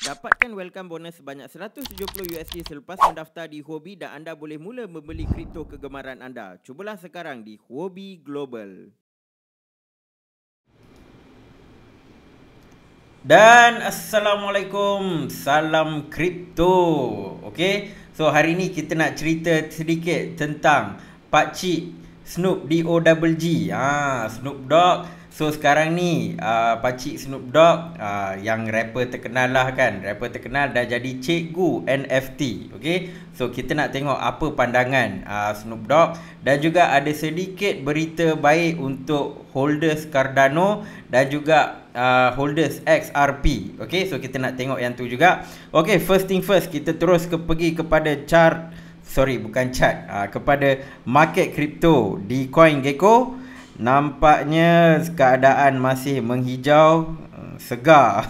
Dapatkan welcome bonus sebanyak $170 selepas mendaftar di Huobi dan anda boleh mula membeli kripto kegemaran anda. Cubalah sekarang di Huobi Global. Dan Assalamualaikum, salam kripto. Okay, so hari ni kita nak cerita sedikit tentang Pakcik Snoop D-O-G-G, Snoop Dogg. So sekarang ni Pakcik Snoop Dogg, yang rapper terkenal lah kan, rapper terkenal dah jadi cikgu NFT. Okay, so kita nak tengok apa pandangan Snoop Dogg. Dan juga ada sedikit berita baik untuk holders Cardano dan juga holders XRP. Okay, so kita nak tengok yang tu juga. Okay, first thing first, kita terus pergi kepada kepada market kripto di CoinGecko. Nampaknya keadaan masih menghijau, segar.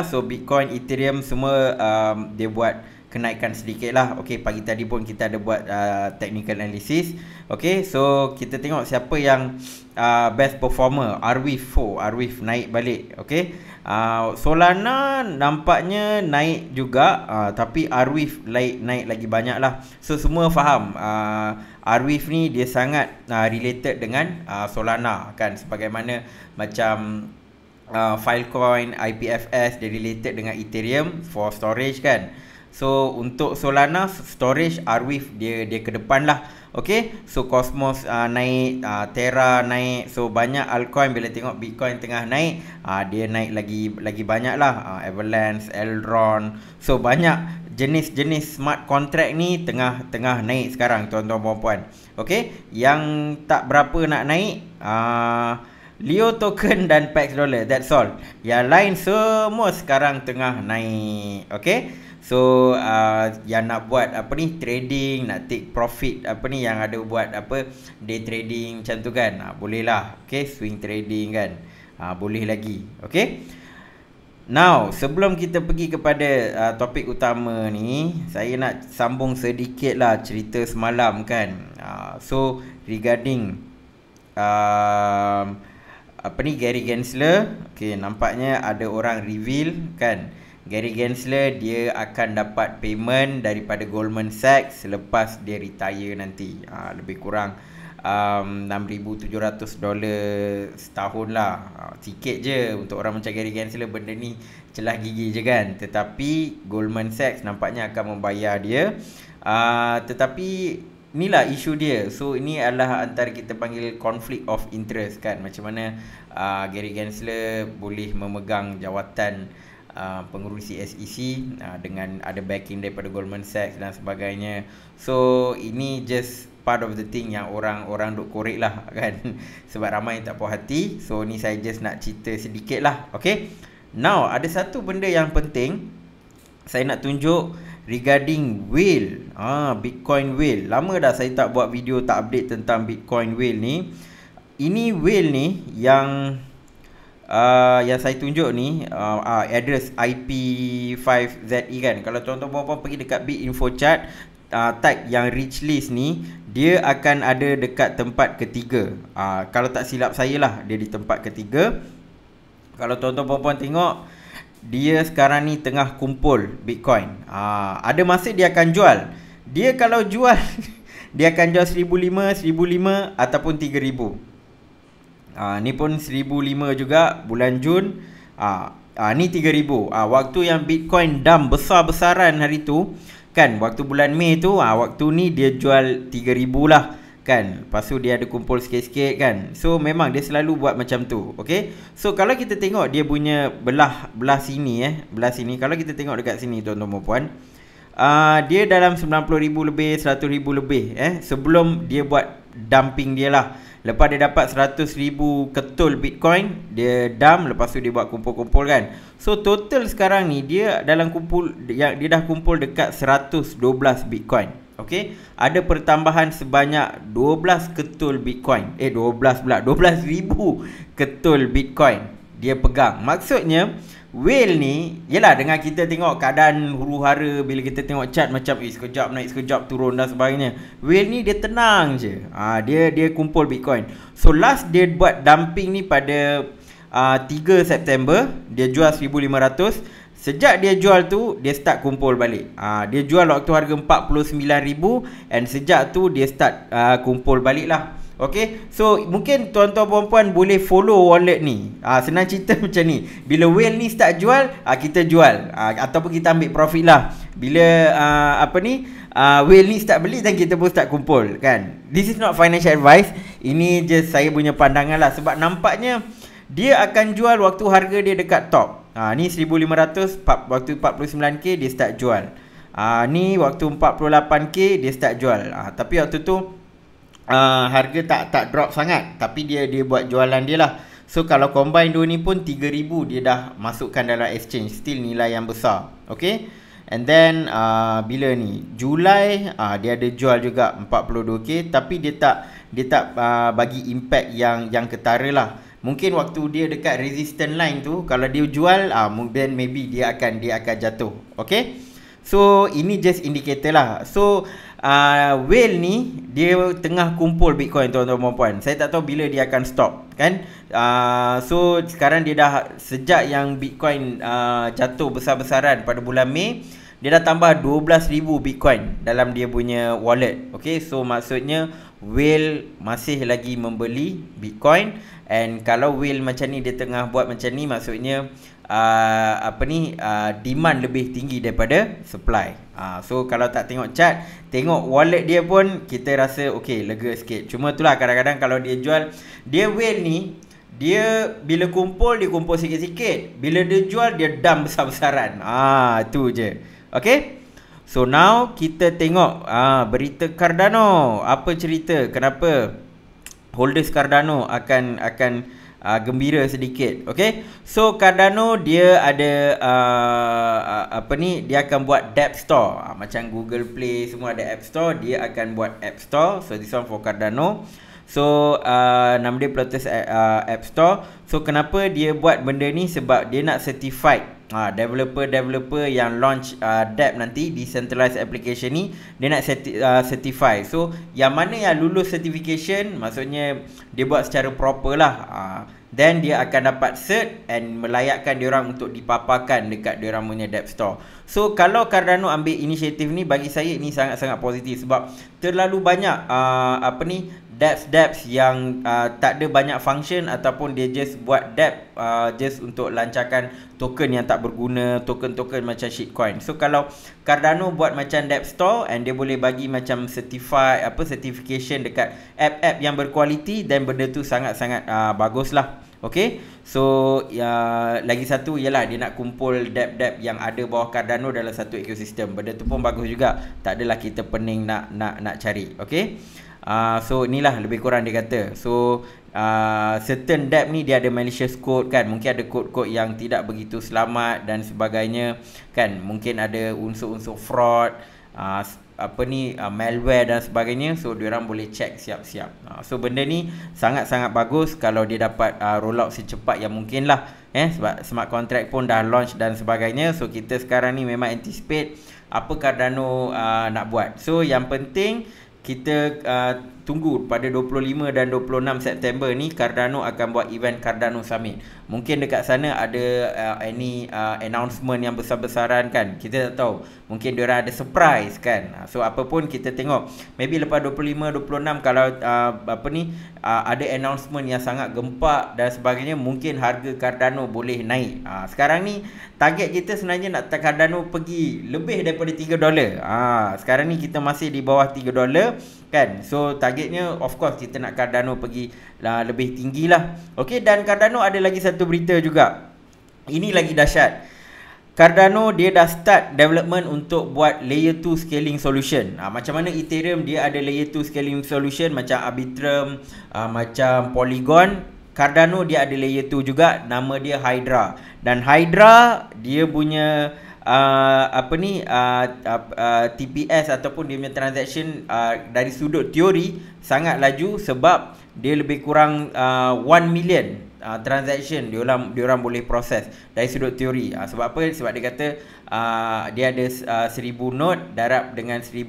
So Bitcoin, Ethereum semua dia buat kenaikan sedikit lah. Okay, pagi tadi pun kita ada buat technical analysis. Okay, so kita tengok siapa yang best performer. Arweave naik balik. Okay, Solana nampaknya naik juga, tapi Arweave naik lagi banyak lah. So semua faham Arweave ni dia sangat related dengan Solana kan, sebagaimana macam Filecoin, IPFS dia related dengan Ethereum for storage kan. So untuk Solana storage, Arweave dia ke depan lah. Okay, so Cosmos naik, Terra naik. So banyak altcoin bila tengok Bitcoin tengah naik, dia naik lagi banyak lah. Avalanche, Eldron. So banyak jenis-jenis smart contract ni tengah naik sekarang tuan-tuan puan-puan. Okay, yang tak berapa nak naik Leo token dan Pax Dollar, that's all. Yang lain semua sekarang tengah naik. Okay, so yang nak buat trading, nak take profit yang ada buat day trading macam tu kan, boleh lah. Okay, swing trading kan, boleh lagi. Okay, now sebelum kita pergi kepada topik utama ni, saya nak sambung sedikit lah cerita semalam kan. So regarding Gary Gensler. Okay, nampaknya ada orang reveal kan, Gary Gensler dia akan dapat payment daripada Goldman Sachs selepas dia retire nanti. Lebih kurang $6,700 setahun lah. Sikit je untuk orang macam Gary Gensler, benda ni celah gigi je kan. Tetapi Goldman Sachs nampaknya akan membayar dia. Tetapi inilah isu dia. So ini adalah antara kita panggil conflict of interest kan. Macam mana Gary Gensler boleh memegang jawatan pengurusi SEC dengan ada backing daripada Goldman Sachs dan sebagainya. So ini just part of the thing yang orang duk korek lah kan. Sebab ramai yang tak puas hati. So ni saya just nak cerita sedikit lah. Okay, now ada satu benda yang penting saya nak tunjuk regarding whale. Bitcoin whale. Lama dah saya tak buat video, tak update tentang Bitcoin whale ni. Ini whale ni yang saya tunjuk ni, address IP5ZE kan. Kalau tuan-tuan puan pergi dekat Bitinfochart, type yang rich list ni, dia akan ada dekat tempat ketiga. Kalau tak silap saya lah, dia di tempat ketiga. Kalau tuan-tuan puan tengok, dia sekarang ni tengah kumpul Bitcoin. Ada masa dia akan jual. Dia kalau jual dia akan jual 1,500, 1,500 ataupun 3,000. Ni pun 1,500 juga bulan Jun. Ni 3,000. Waktu yang Bitcoin dump besar-besaran hari tu kan, waktu bulan Mei tu, waktu ni dia jual 3,000 lah kan. Lepas tu dia ada kumpul sikit-sikit kan. So memang dia selalu buat macam tu. Okay, so kalau kita tengok dia punya belah sini belah sini, kalau kita tengok dekat sini tuan-tuan dan puan, dia dalam 90,000 lebih, 100,000 lebih sebelum dia buat dumping dia lah. Lepas dia dapat 100,000 ketul Bitcoin, dia dump, lepas tu dia buat kumpul-kumpul kan. So total sekarang ni dia dia dah kumpul dekat 112 Bitcoin. Okay, ada pertambahan sebanyak 12 ketul Bitcoin. 12,000 ketul Bitcoin dia pegang. Maksudnya whale ni, yelah dengan kita tengok keadaan huru-hara, bila kita tengok chart macam sekejap naik, sekejap turun dan sebagainya, whale ni dia tenang je. Dia kumpul Bitcoin. So last dia buat dumping ni pada 3 September, dia jual 1,500. Sejak dia jual tu, dia start kumpul balik. Dia jual waktu harga 49,000 and sejak tu dia start kumpul balik lah. Okay, so mungkin tuan-tuan perempuan boleh follow wallet ni. Senang cerita macam ni. Bila whale ni start jual, kita jual. Ataupun kita ambil profit lah. Bila whale ni start beli dan kita pun start kumpul kan. This is not financial advice. Ini je saya punya pandangan lah. Sebab nampaknya dia akan jual waktu harga dia dekat top. Ni 1,500, waktu 49k dia start jual. Ni waktu 48k dia start jual. Tapi waktu tu harga tak drop sangat, tapi dia buat jualan dia lah. So kalau combine dua ni pun 3,000 dia dah masukkan dalam exchange. Still nilai yang besar. Okay. And then bila ni Julai dia ada jual juga 42k, tapi dia tak bagi impact yang ketara lah. Mungkin waktu dia dekat resistance line tu, kalau dia jual then maybe dia akan jatuh. Okay. So ini just indicator lah. So whale ni dia tengah kumpul Bitcoin tuan-tuan dan puan. Saya tak tahu bila dia akan stop kan. So sekarang dia dah, sejak yang Bitcoin jatuh besar-besaran pada bulan Mei, dia dah tambah 12,000 Bitcoin dalam dia punya wallet. Okay, so maksudnya whale masih lagi membeli Bitcoin. And kalau whale macam ni dia tengah buat macam ni, maksudnya demand lebih tinggi daripada supply. So kalau tak tengok chart, tengok wallet dia pun kita rasa okay, lega sikit. Cuma itulah kadang-kadang kalau dia jual, dia whale ni, dia bila kumpul, dia kumpul sikit-sikit. Bila dia jual, dia dump besar-besaran. Tu je. Okay. So now kita tengok berita Cardano. Apa cerita? Kenapa holders Cardano akan gembira sedikit. Okay. So Cardano dia ada dia akan buat App Store. Macam Google Play semua ada App Store, dia akan buat App Store. So this one for Cardano. So nama dia Plotus App Store. So kenapa dia buat benda ni? Sebab dia nak certified developer yang launch dApp nanti, decentralized application ni, dia nak certify. So yang mana yang lulus certification, maksudnya dia buat secara proper lah, then dia akan dapat cert and melayakkan diorang untuk dipaparkan dekat diorang punya dApp Store. So kalau Cardano ambil inisiatif ni, bagi saya ini sangat-sangat positif. Sebab terlalu banyak dApps yang tak ada banyak function, ataupun dia just buat dApp just untuk lancarkan token yang tak berguna, token-token macam shitcoin. So kalau Cardano buat macam dApp Store and dia boleh bagi macam certification dekat app-app yang berkualiti, dan benda tu sangat-sangat bagus lah. Okay. So lagi satu ialah dia nak kumpul dApp-dApp yang ada bawah Cardano dalam satu ekosistem. Benda tu pun bagus juga. Tak adalah kita pening nak cari. Okay. So inilah lebih kurang dia kata. So certain dApp ni dia ada malicious code kan. Mungkin ada kod-kod yang tidak begitu selamat dan sebagainya kan. Mungkin ada unsur-unsur fraud, malware dan sebagainya. So diorang boleh check siap-siap. So benda ni sangat-sangat bagus kalau dia dapat roll out secepat yang mungkin lah. Sebab smart contract pun dah launch dan sebagainya. So kita sekarang ni memang anticipate apa Cardano nak buat. So yang penting kita tunggu pada 25 dan 26 September ni Cardano akan buat event Cardano Summit. Mungkin dekat sana ada announcement yang besar-besaran kan. Kita tak tahu. Mungkin diorang ada surprise kan. So apa pun kita tengok. Maybe lepas 25 26 kalau ada announcement yang sangat gempak dan sebagainya, mungkin harga Cardano boleh naik. Sekarang ni target kita sebenarnya nak Cardano pergi lebih daripada $3. Sekarang ni kita masih di bawah $3 kan. So targetnya of course kita nak Cardano pergi lebih tinggi lah. Okay, dan Cardano ada lagi satu berita juga. Ini lagi dahsyat. Cardano dia dah start development untuk buat layer 2 scaling solution. Macam mana Ethereum dia ada layer 2 scaling solution macam Arbitrum, macam Polygon, Cardano dia ada layer 2 juga, nama dia Hydra. Dan Hydra dia punya TPS ataupun dia punya transaction dari sudut teori sangat laju, sebab dia lebih kurang 1 million transaction diorang boleh proses dari sudut teori. Sebab apa? Sebab dia kata dia ada 1000 node darab dengan 1000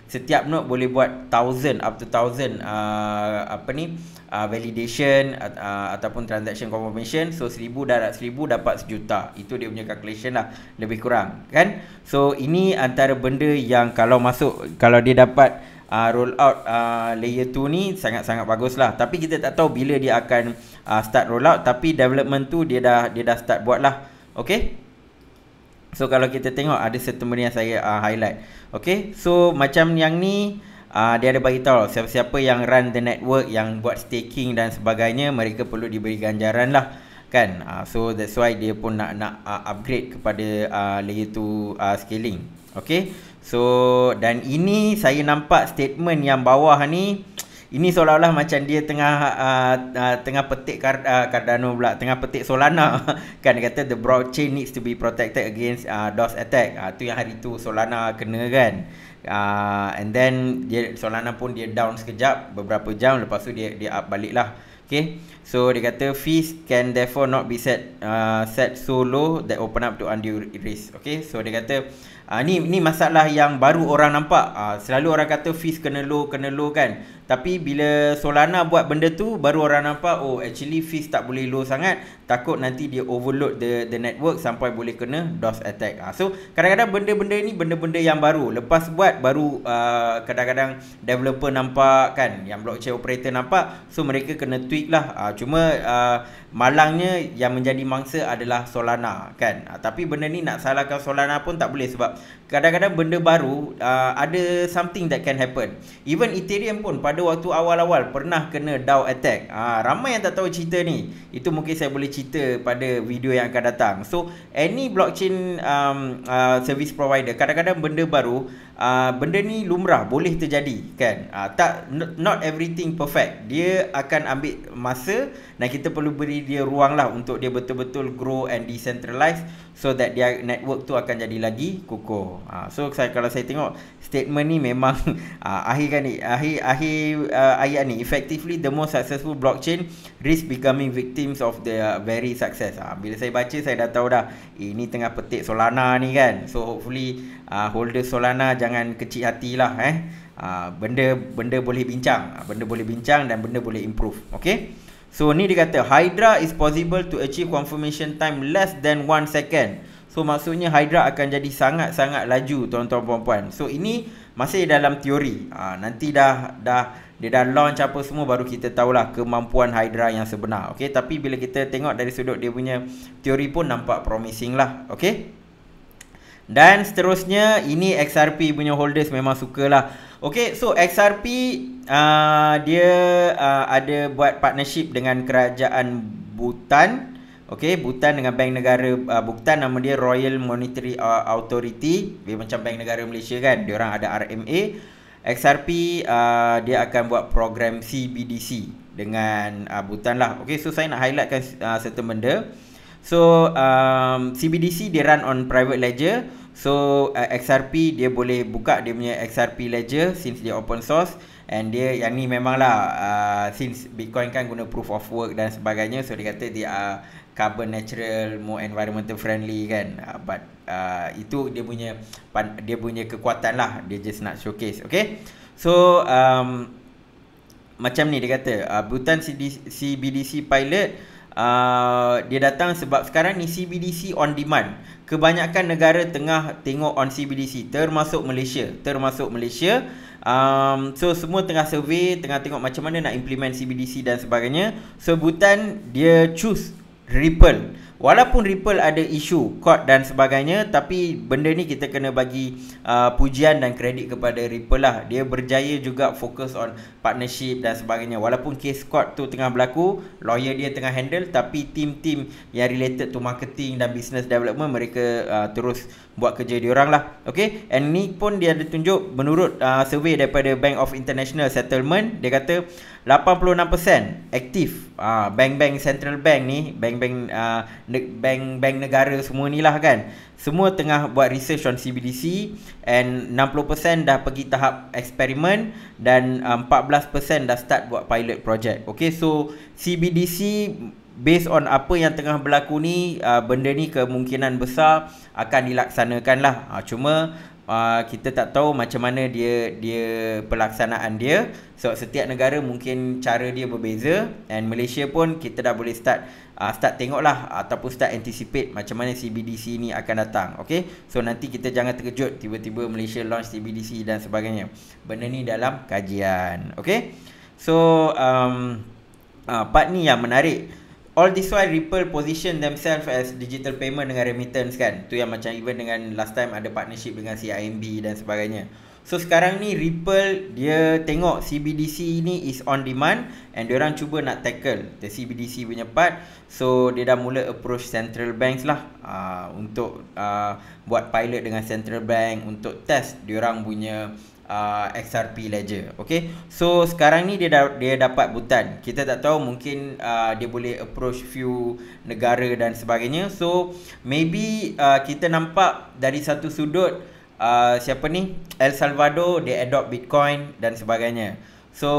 setiap node boleh buat 1000 up to 1000 validation ataupun transaction confirmation. So 1000 darab 1000 dapat 1,000,000. Itu dia punya calculation lah, lebih kurang kan. So ini antara benda yang kalau dia dapat roll out layer 2 ni sangat-sangat bagus lah. Tapi kita tak tahu bila dia akan start roll out, tapi development tu dia dah start buat lah. Okay, so kalau kita tengok ada certain benda yang saya highlight. Okay, so macam yang ni dia ada bagi tahu siapa-siapa yang run the network, yang buat staking dan sebagainya, mereka perlu diberi ganjaran lah kan. So that's why dia pun nak upgrade kepada layer 2 scaling. Okay, so dan ini saya nampak statement yang bawah ni, ini seolah-olah macam dia tengah petik Cardano pula, tengah petik Solana kan. Dia kata the blockchain needs to be protected against DOS attack. Tu yang hari tu Solana kena kan. And then Solana pun dia down sekejap, beberapa jam, lepas tu dia up balik lah. Okay, so dia kata fees can therefore not be set so low that open up to undue risk. Okay, so dia kata ni masalah yang baru orang nampak. Selalu orang kata fees kena low kan. Tapi bila Solana buat benda tu, baru orang nampak oh actually fees tak boleh low sangat, takut nanti dia overload the network sampai boleh kena DOS attack. So kadang-kadang benda-benda ni benda-benda yang baru, lepas buat baru kadang-kadang developer nampak kan, yang blockchain operator nampak, so mereka kena tweak lah. Cuma malangnya yang menjadi mangsa adalah Solana kan. Tapi benda ni nak salahkan Solana pun tak boleh, sebab kadang-kadang benda baru ada something that can happen. Even Ethereum pun pada waktu awal-awal pernah kena DAO attack. Ramai yang tak tahu cerita ni. Itu mungkin saya boleh cerita pada video yang akan datang. So any blockchain service provider, kadang-kadang benda baru, benda ni lumrah, boleh terjadi kan. Not everything perfect. Dia akan ambil masa dan kita perlu beri dia ruang lah untuk dia betul-betul grow and decentralize, so that dia network tu akan jadi lagi kukuh. So kalau saya tengok statement ni memang akhir ayat ni, effectively the most successful blockchain risk becoming victims of the very success. Bila saya baca, saya dah tahu dah ini tengah petik Solana ni kan. So hopefully holder Solana jangan kecil hati lah benda boleh bincang, dan benda boleh improve. Okay, so ni dia kata Hydra is possible to achieve confirmation time less than 1 second. So maksudnya Hydra akan jadi sangat-sangat laju, tuan-tuan puan-puan. So ini masih dalam teori. Nanti dia dah launch apa semua, baru kita tahulah kemampuan Hydra yang sebenar. Okay, tapi bila kita tengok dari sudut dia punya teori pun nampak promising lah. Okay, dan seterusnya ini XRP punya holders memang sukalah. Okay, so XRP dia ada buat partnership dengan kerajaan Bhutan. Okay, Bhutan dengan bank negara Bhutan, nama dia Royal Monetary Authority. Dia macam bank negara Malaysia kan. Dia orang ada RMA. XRP dia akan buat program CBDC dengan Bhutan lah. Okay, so saya nak highlightkan certain benda. So CBDC dia run on private ledger. So XRP dia boleh buka dia punya XRP ledger since dia open source. And dia yang ni memanglah since Bitcoin kan guna proof of work dan sebagainya, so dia kata dia carbon natural, more environmental friendly kan. But itu dia punya kekuatan lah, dia just nak showcase. Okay, so macam ni dia kata Bhutan CBDC pilot dia datang sebab sekarang ni CBDC on demand. Kebanyakan negara tengah tengok on CBDC, termasuk Malaysia. So semua tengah survey, tengah tengok macam mana nak implement CBDC dan sebagainya. So Bhutan dia choose Ripple. Walaupun Ripple ada isu court dan sebagainya, tapi benda ni kita kena bagi pujian dan kredit kepada Ripple lah. Dia berjaya juga fokus on partnership dan sebagainya. Walaupun case court tu tengah berlaku, lawyer dia tengah handle, tapi tim-tim yang related to marketing dan business development, mereka terus buat kerja diorang lah. Okay, and ni pun dia ada tunjuk menurut survey daripada Bank of International Settlement. Dia kata 86% aktif. Bank-bank central bank ni, bank-bank bank negara semua ni lah kan, semua tengah buat research on CBDC, and 60% dah pergi tahap eksperimen, dan 14% dah start buat pilot project. Okay, so CBDC based on apa yang tengah berlaku ni, benda ni kemungkinan besar akan dilaksanakan lah. Cuma kita tak tahu macam mana dia pelaksanaan dia. So setiap negara mungkin cara dia berbeza, and Malaysia pun kita dah boleh start tengok lah, ataupun start anticipate macam mana CBDC ni akan datang. Okay, so nanti kita jangan terkejut tiba-tiba Malaysia launch CBDC dan sebagainya. Benda ni dalam kajian. Okay, so part ni yang menarik. All this while Ripple position themselves as digital payment dengan remittance kan. Tu yang macam even dengan last time ada partnership dengan CIMB dan sebagainya. So sekarang ni Ripple dia tengok CBDC ni is on demand, and diorang cuba nak tackle the CBDC punya part. So dia dah mula approach central banks lah, untuk buat pilot dengan central bank untuk test diorang punya XRP Ledger. Okay, so sekarang ni dia dapat butan. Kita tak tahu, mungkin dia boleh approach few negara dan sebagainya. So maybe kita nampak dari satu sudut, siapa ni, El Salvador dia adopt Bitcoin dan sebagainya. So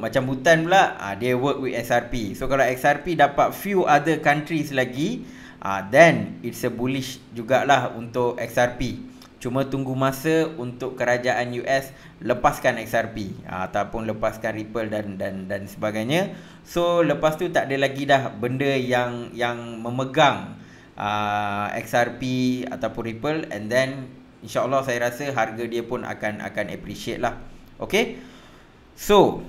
macam Bhutan pula, dia work with XRP. So kalau XRP dapat few other countries lagi, then it's a bullish jugalah untuk XRP. Cuma tunggu masa untuk kerajaan US lepaskan XRP, ataupun lepaskan Ripple dan sebagainya. So lepas tu tak ada lagi dah benda yang memegang XRP ataupun Ripple, and then InsyaAllah saya rasa harga dia pun akan appreciate lah. Okay, so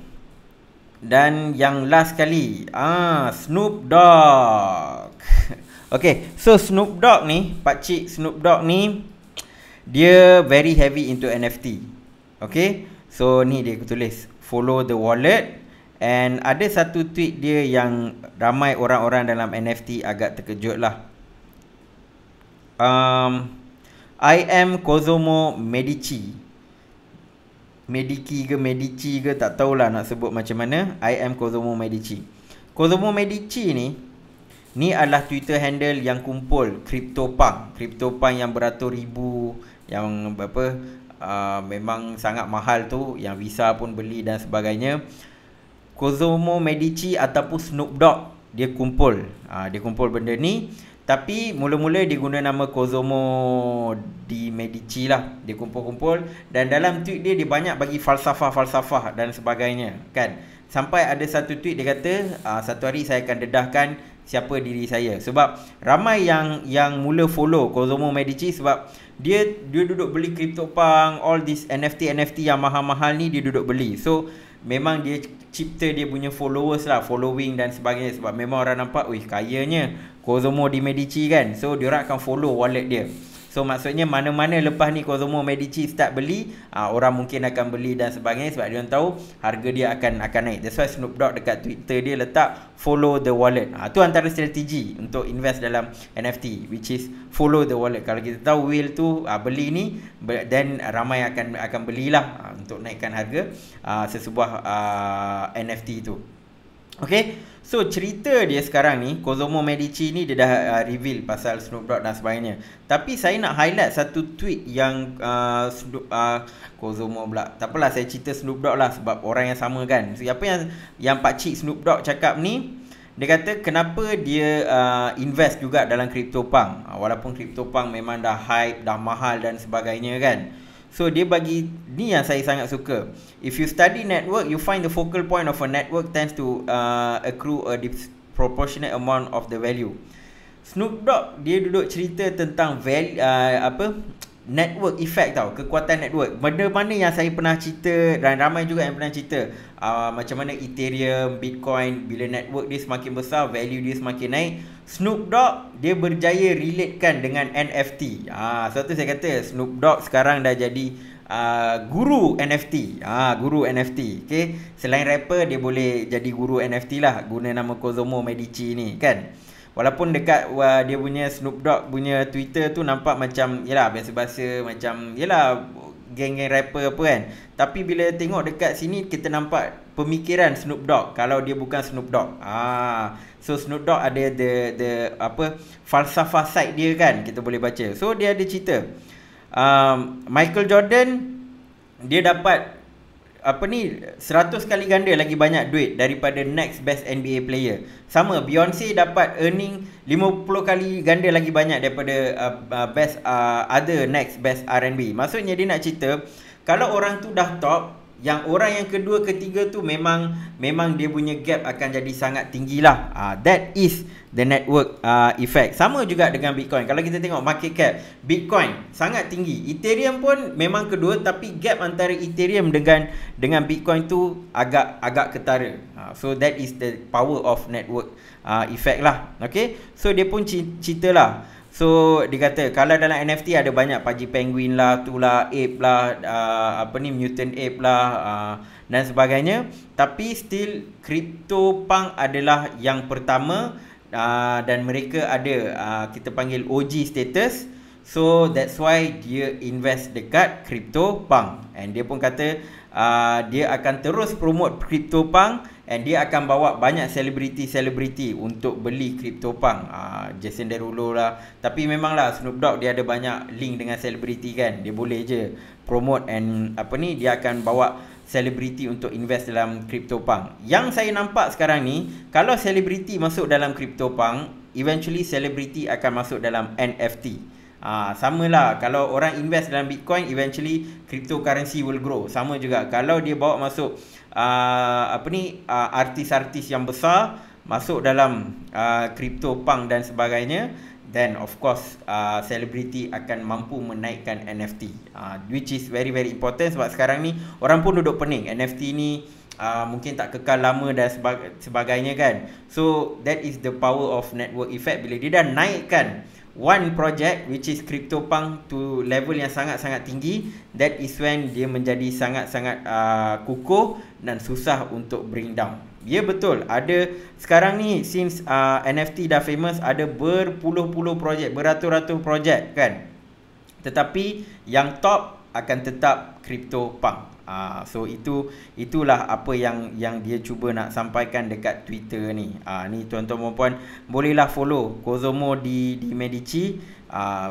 dan yang last kali, Snoop Dogg. Okay, so Snoop Dogg ni, pakcik Snoop Dogg ni, dia very heavy into NFT. Okay, so ni dia tulis follow the wallet, and ada satu tweet dia yang ramai orang-orang dalam NFT agak terkejut lah. I am Cosimo Medici ke tak tahulah nak sebut macam mana. I am Cosimo Medici. Cosimo Medici ni adalah Twitter handle yang kumpul CryptoPunk yang beratus ribu, yang berapa, memang sangat mahal tu, yang Visa pun beli dan sebagainya. Cosimo Medici ataupun Snoop Dogg dia kumpul benda ni. Tapi mula-mula dia guna nama Cosimo di Medici lah. Dia kumpul-kumpul, dan dalam tweet dia banyak bagi falsafah dan sebagainya kan. Sampai ada satu tweet dia kata, satu hari saya akan dedahkan siapa diri saya. Sebab ramai yang mula follow Cosimo Medici sebab dia duduk beli CryptoPunk, all this NFT yang mahal-mahal ni dia duduk beli. So memang dia cipta dia punya followers lah, following dan sebagainya. Sebab memang orang nampak, wih kayanya Cosimo di Medici kan. So diorang akan follow wallet dia. So maksudnya mana-mana lepas ni Cosimo Medici start beli, orang mungkin akan beli dan sebagainya, sebab dia tahu harga dia akan naik. That's why Snoop Dogg dekat Twitter dia letak follow the wallet. Tu antara strategi untuk invest dalam NFT, which is follow the wallet. Kalau kita tahu whale tu beli ni, then ramai akan belilah untuk naikkan harga sesebuah NFT tu. Okay, so cerita dia sekarang ni, Cosimo Medici ni dia dah reveal pasal Snoop Dogg dan sebagainya. Tapi saya nak highlight satu tweet yang Cosimo pula, tak apalah saya cerita Snoop Dogg lah, sebab orang yang sama kan. So, apa yang pakcik Snoop Dogg cakap ni, dia kata kenapa dia invest juga dalam CryptoPunk, walaupun CryptoPunk memang dah hype, dah mahal dan sebagainya kan. So dia bagi ni yang saya sangat suka. If you study network, you find the focal point of a network tends to accrue a disproportionate amount of the value. Snoop Dogg dia duduk cerita tentang network effect tau, kekuatan network. Benda-benda yang saya pernah cerita dan ramai juga yang pernah cerita, macam mana Ethereum, Bitcoin, bila network dia semakin besar, value dia semakin naik. Snoop Dogg dia berjaya relatekan dengan NFT. Sebab tu saya kata Snoop Dogg sekarang dah jadi guru NFT. Guru NFT. Okay, selain rapper dia boleh jadi guru NFT lah, guna nama Cosimo Medici ni kan. Walaupun dekat dia punya Snoop Dogg punya Twitter tu nampak macam, yelah, biasa-biasa, macam yelah geng-geng rapper apa kan. Tapi bila tengok dekat sini kita nampak pemikiran Snoop Dogg kalau dia bukan Snoop Dogg. So Snoop Dogg ada the apa falsafah side dia kan, kita boleh baca. So dia ada cerita Michael Jordan dia dapat 100 kali ganda lagi banyak duit daripada next best NBA player. Sama Beyonce dapat earning 50 kali ganda lagi banyak daripada best other next best R&B. Maksudnya dia nak cerita kalau orang tu dah top, yang orang yang kedua ketiga tu memang dia punya gap akan jadi sangat tinggi lah. That is the network effect. Sama juga dengan Bitcoin. Kalau kita tengok market cap Bitcoin sangat tinggi, Ethereum pun memang kedua, tapi gap antara Ethereum dengan Bitcoin tu agak ketara. So that is the power of network effect lah. Okay, so dia pun cerita lah. So dia kata kalau dalam NFT ada banyak Paji Penguin lah, tu lah, ape lah, mutant ape lah, dan sebagainya. Tapi still CryptoPunk adalah yang pertama, dan mereka ada kita panggil OG status. So that's why dia invest dekat CryptoPunk. And dia pun kata dia akan terus promote CryptoPunk, and dia akan bawa banyak selebriti untuk beli CryptoPunk. Jason Derulo lah. Tapi memanglah Snoop Dogg dia ada banyak link dengan selebriti kan. Dia boleh je promote and dia akan bawa selebriti untuk invest dalam CryptoPunk. Yang saya nampak sekarang ni, kalau selebriti masuk dalam CryptoPunk, eventually selebriti akan masuk dalam NFT. Samalah kalau orang invest dalam Bitcoin, eventually cryptocurrency will grow. Sama juga kalau dia bawa masuk artis-artis yang besar masuk dalam CryptoPunk dan sebagainya, then of course selebriti akan mampu menaikkan NFT, which is very very important. Sebab sekarang ni orang pun duduk pening NFT ni mungkin tak kekal lama dan sebagainya kan. So that is the power of network effect. Bila dia dah naikkan one project which is CryptoPunk to level yang sangat-sangat tinggi, that is when dia menjadi sangat-sangat kukuh dan susah untuk bring down. Ya betul, ada sekarang ni since NFT dah famous, ada berpuluh-puluh projek, beratus-ratus projek kan. Tetapi yang top akan tetap CryptoPunk. So itulah apa yang dia cuba nak sampaikan dekat Twitter ni. Ni tuan-tuan dan puan bolehlah follow Kozomo di Medici.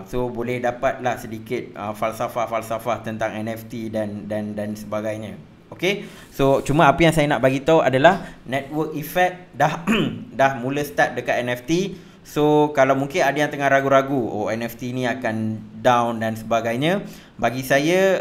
So boleh dapatlah sedikit falsafah tentang NFT dan sebagainya. Okay, so cuma apa yang saya nak bagi tahu adalah network effect dah dah mula start dekat NFT. So kalau mungkin ada yang tengah ragu-ragu, NFT ni akan down dan sebagainya, bagi saya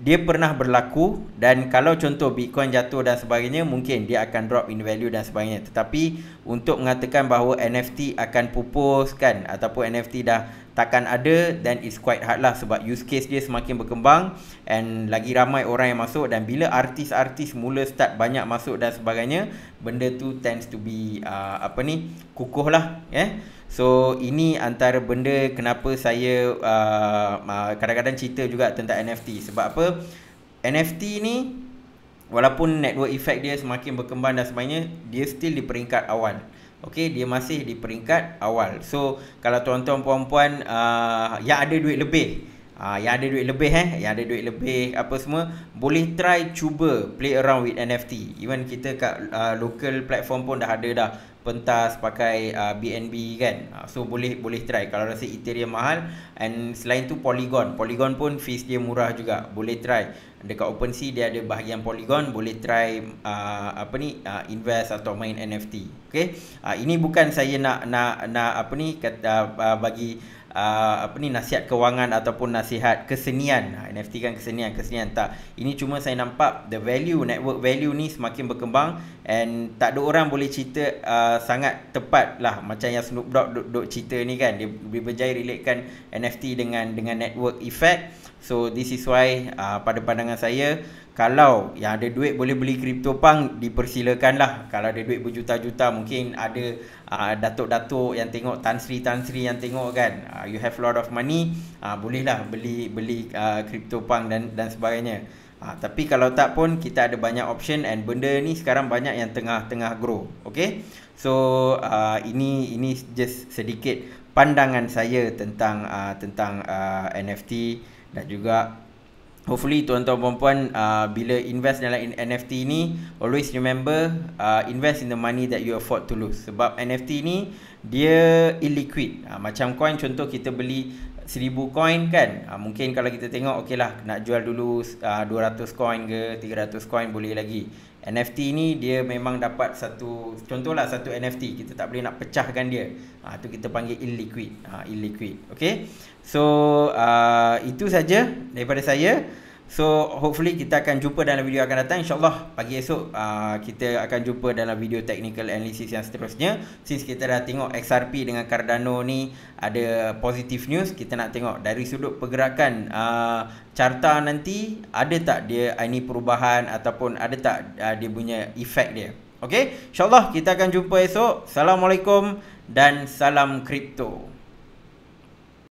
dia pernah berlaku. Dan kalau contoh Bitcoin jatuh dan sebagainya, mungkin dia akan drop in value dan sebagainya. Tetapi untuk mengatakan bahawa NFT akan pupus kan, ataupun NFT dah takkan ada, then it's quite hard lah. Sebab use case dia semakin berkembang and lagi ramai orang yang masuk. Dan bila artis-artis mula start banyak masuk dan sebagainya, benda tu tends to be kukuh lah. So ini antara benda kenapa saya kadang-kadang cerita juga tentang NFT. Sebab apa? NFT ni walaupun network effect dia semakin berkembang dan sebagainya, dia still di peringkat awal. Okay, dia masih di peringkat awal. So kalau tuan-tuan puan-puan yang ada duit lebih, yang ada duit lebih apa semua, boleh try cuba play around with NFT. Even kita kat local platform pun dah ada dah pentas pakai BNB kan. So boleh try kalau rasa Ethereum mahal. And selain tu Polygon pun fees dia murah juga, boleh try. Dekat OpenSea dia ada bahagian Polygon, boleh try invest atau main NFT. Okay, ini bukan saya nak bagi nasihat kewangan ataupun nasihat kesenian. NFT kan kesenian tak. Ini cuma saya nampak the value, network value ni semakin berkembang, and tak ada orang boleh cerita sangat tepat lah macam yang Snoop Dogg duk cerita ni kan. Dia berjaya relatekan NFT dengan network effect. So this is why pada pandangan saya, kalau yang ada duit boleh beli CryptoPunk, dipersilakan lah. Kalau ada duit berjuta-juta, mungkin ada datuk-datuk yang tengok, Tan Sri yang tengok kan, you have a lot of money, bolehlah beli CryptoPunk dan sebagainya. Tapi kalau tak pun, kita ada banyak option, and benda ni sekarang banyak yang tengah grow. Okay, so ini just sedikit pandangan saya tentang NFT Dan juga hopefully tuan-tuan puan bila invest dalam NFT ni, always remember invest in the money that you afford to lose. Sebab NFT ni dia illiquid. Macam coin, contoh kita beli 1000 coin kan, mungkin kalau kita tengok okey lah nak jual dulu 200 coin ke 300 coin boleh lagi. NFT ni dia memang dapat satu, contohlah satu NFT kita tak boleh nak pecahkan dia, tu kita panggil illiquid. Okay, so itu saja daripada saya. So hopefully kita akan jumpa dalam video akan datang. InsyaAllah pagi esok kita akan jumpa dalam video technical analysis yang seterusnya. Since kita dah tengok XRP dengan Cardano ni ada positive news, kita nak tengok dari sudut pergerakan carta nanti ada tak dia ini perubahan ataupun ada tak dia punya efek dia. Okay, InsyaAllah kita akan jumpa esok. Assalamualaikum dan salam kripto.